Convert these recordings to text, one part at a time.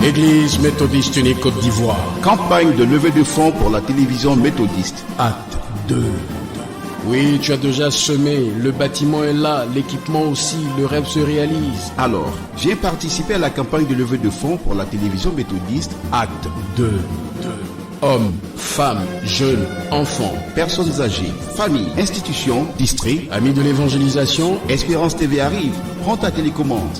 Église méthodiste unique Côte d'Ivoire. Campagne de levée de fonds pour la télévision méthodiste. Acte 2. Oui, tu as déjà semé, le bâtiment est là, l'équipement aussi, le rêve se réalise. Alors, j'ai participé à la campagne de levée de fonds pour la télévision méthodiste. Acte 2. Hommes, femmes, jeunes, enfants, Personnes âgées, familles, institutions, districts. amis de l'évangélisation, Espérance TV arrive. Prends ta télécommande.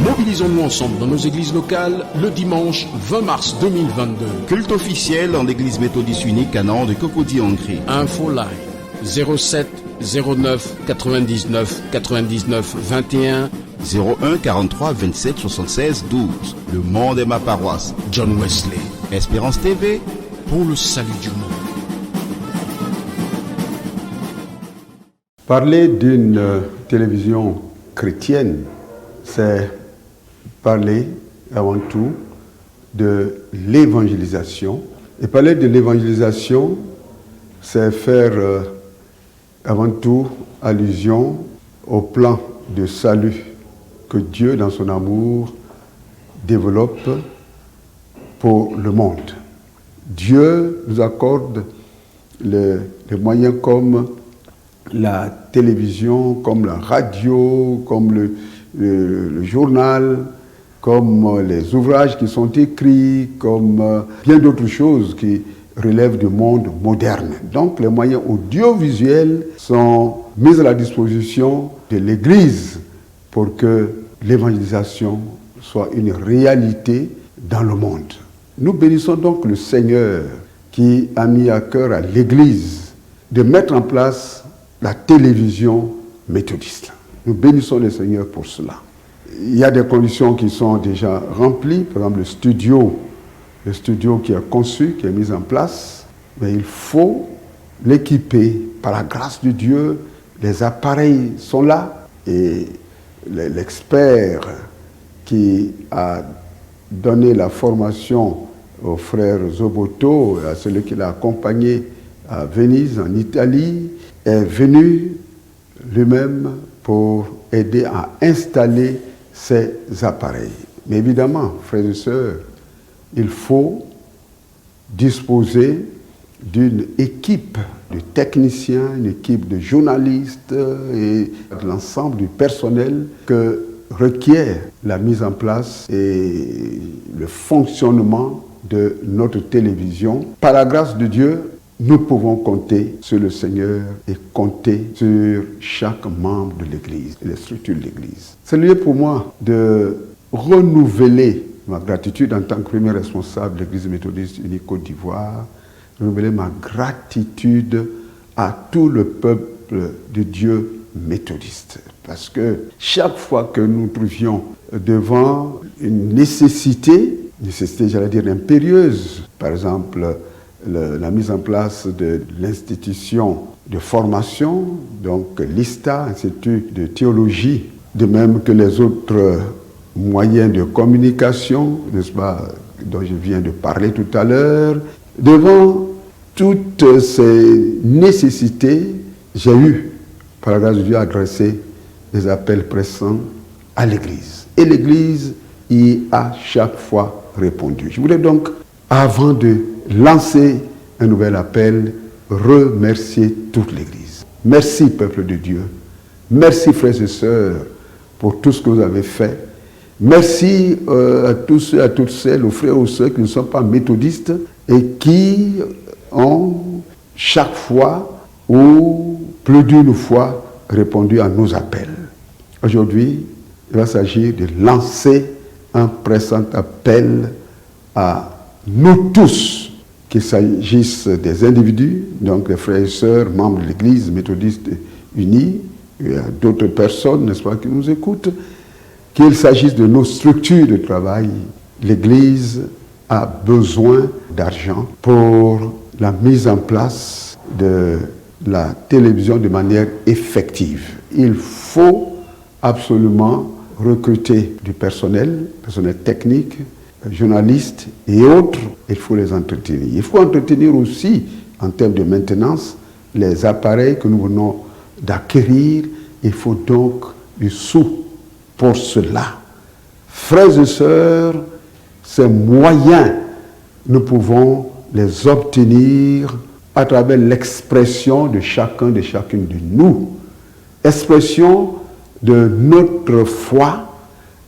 mobilisons-nous ensemble dans nos églises locales le dimanche 20 mars 2022. Culte officiel en l'église méthodiste unique Canaan de Cocody-Ancré. Info live 07 09 99 99 21. 01 43 27 76 12. Le monde est ma paroisse. John Wesley. Espérance TV. Pour le salut du monde. Parler d'une télévision chrétienne, c'est parler avant tout de l'évangélisation. Et parler de l'évangélisation, c'est faire avant tout allusion au plan de salut que Dieu, dans son amour, développe pour le monde. Dieu nous accorde les moyens comme la télévision, comme la radio, comme le journal, comme les ouvrages qui sont écrits, comme bien d'autres choses qui relèvent du monde moderne. Donc les moyens audiovisuels sont mis à la disposition de l'Église pour que l'évangélisation soit une réalité dans le monde. Nous bénissons donc le Seigneur qui a mis à cœur à l'Église de mettre en place la télévision méthodiste. Nous bénissons le Seigneur pour cela. Il y a des conditions qui sont déjà remplies, par exemple le studio qui est conçu, qui est mis en place, mais il faut l'équiper par la grâce de Dieu. Les appareils sont là et l'expert qui a donné la formation au frère Zoboto, à celui qui l'a accompagné à Venise, en Italie, est venu lui-même pour aider à installer ces appareils. Mais évidemment, frères et sœurs, il faut disposer d'une équipe de techniciens, une équipe de journalistes et de l'ensemble du personnel que requiert la mise en place et le fonctionnement de notre télévision. Par la grâce de Dieu, nous pouvons compter sur le Seigneur et compter sur chaque membre de l'Église et les structures de l'Église. C'est lieu pour moi de renouveler ma gratitude en tant que premier responsable de l'Église méthodiste unique Côte d'Ivoire, renouveler ma gratitude à tout le peuple de Dieu méthodiste. Parce que chaque fois que nous trouvions devant une nécessité, j'allais dire impérieuse, par exemple la mise en place de l'institution de formation, donc l'ISTA, Institut de théologie, de même que les autres moyens de communication, n'est-ce pas, dont je viens de parler tout à l'heure. Devant toutes ces nécessités, j'ai eu, par la grâce de Dieu, adressé des appels pressants à l'Église. Et l'Église y a chaque fois répondu. Je voulais donc, avant de lancer un nouvel appel, remercier toute l'Église. Merci, peuple de Dieu. Merci, frères et sœurs, pour tout ce que vous avez fait. Merci à tous ceux, à toutes celles, aux frères et aux sœurs qui ne sont pas méthodistes et qui ont chaque fois ou plus d'une fois répondu à nos appels. Aujourd'hui, il va s'agir de lancer un pressant appel à nous tous, qu'il s'agisse des individus, donc les frères et sœurs, membres de l'Église méthodiste unie, et d'autres personnes, n'est-ce pas, qui nous écoutent, qu'il s'agisse de nos structures de travail. L'Église a besoin d'argent pour la mise en place de la télévision de manière effective. Il faut absolument recruter du personnel technique, journalistes et autres. Il faut les entretenir. Il faut entretenir aussi, en termes de maintenance, les appareils que nous venons d'acquérir. Il faut donc du sous pour cela. Frères et sœurs, Ces moyens, nous pouvons les obtenir à travers l'expression de chacun, de chacune de nous. Expression de notre foi,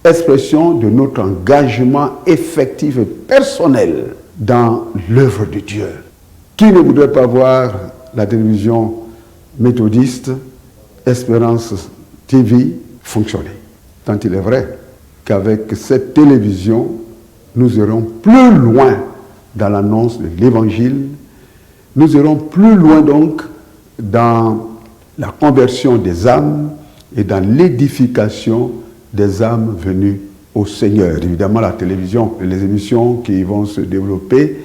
expression de notre engagement effectif et personnel dans l'œuvre de Dieu. Qui ne voudrait pas voir la télévision méthodiste, Espérance TV, fonctionner? Tant il est vrai qu'avec cette télévision, nous irons plus loin dans l'annonce de l'Évangile, nous irons plus loin donc dans la conversion des âmes et dans l'édification des âmes venues au Seigneur. Évidemment, la télévision et les émissions qui vont se développer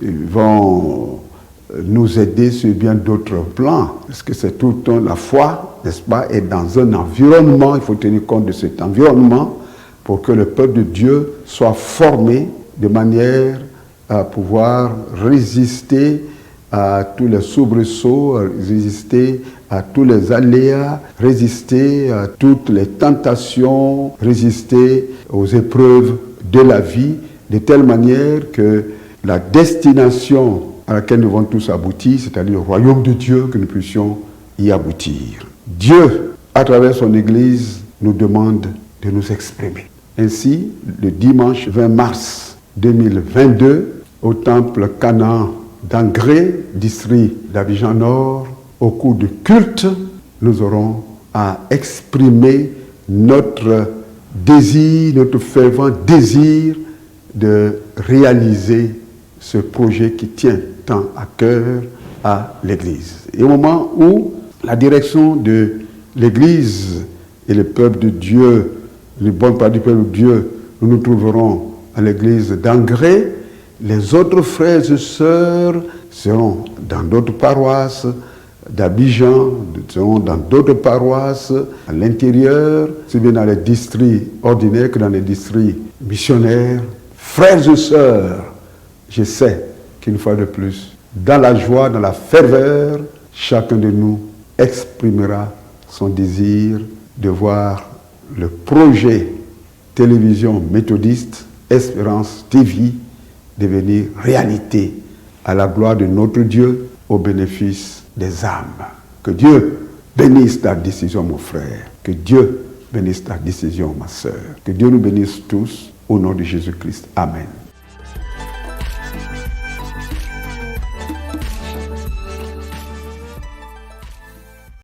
vont nous aider sur bien d'autres plans, parce que c'est tout le temps la foi, n'est-ce pas, et dans un environnement, il faut tenir compte de cet environnement pour que le peuple de Dieu soit formé de manière à pouvoir résister à tous les soubresauts, résister à tous les aléas, résister à toutes les tentations, résister aux épreuves de la vie, de telle manière que la destination à laquelle nous vont tous aboutir, c'est-à-dire au royaume de Dieu, que nous puissions y aboutir. Dieu, à travers son Église, nous demande de nous exprimer. Ainsi, le dimanche 20 mars 2022, au temple Canaan d'Angré, district d'Abidjan Nord, au cours du culte, nous aurons à exprimer notre désir, notre fervent désir de réaliser ce projet qui tient tant à cœur à l'Église. Et au moment où la direction de l'Église et le peuple de Dieu, les bonnes parts du peuple de Dieu, nous nous trouverons à l'Église d'Angré, les autres frères et sœurs seront dans d'autres paroisses d'Abidjan, seront dans d'autres paroisses à l'intérieur, aussi bien dans les districts ordinaires que dans les districts missionnaires. Frères et sœurs, je sais qu'une fois de plus, dans la joie, dans la ferveur, chacun de nous exprimera son désir de voir le projet télévision méthodiste Espérance TV devenir réalité à la gloire de notre Dieu, au bénéfice des âmes. Que Dieu bénisse ta décision, mon frère. Que Dieu bénisse ta décision, ma sœur. Que Dieu nous bénisse tous au nom de Jésus-Christ. Amen.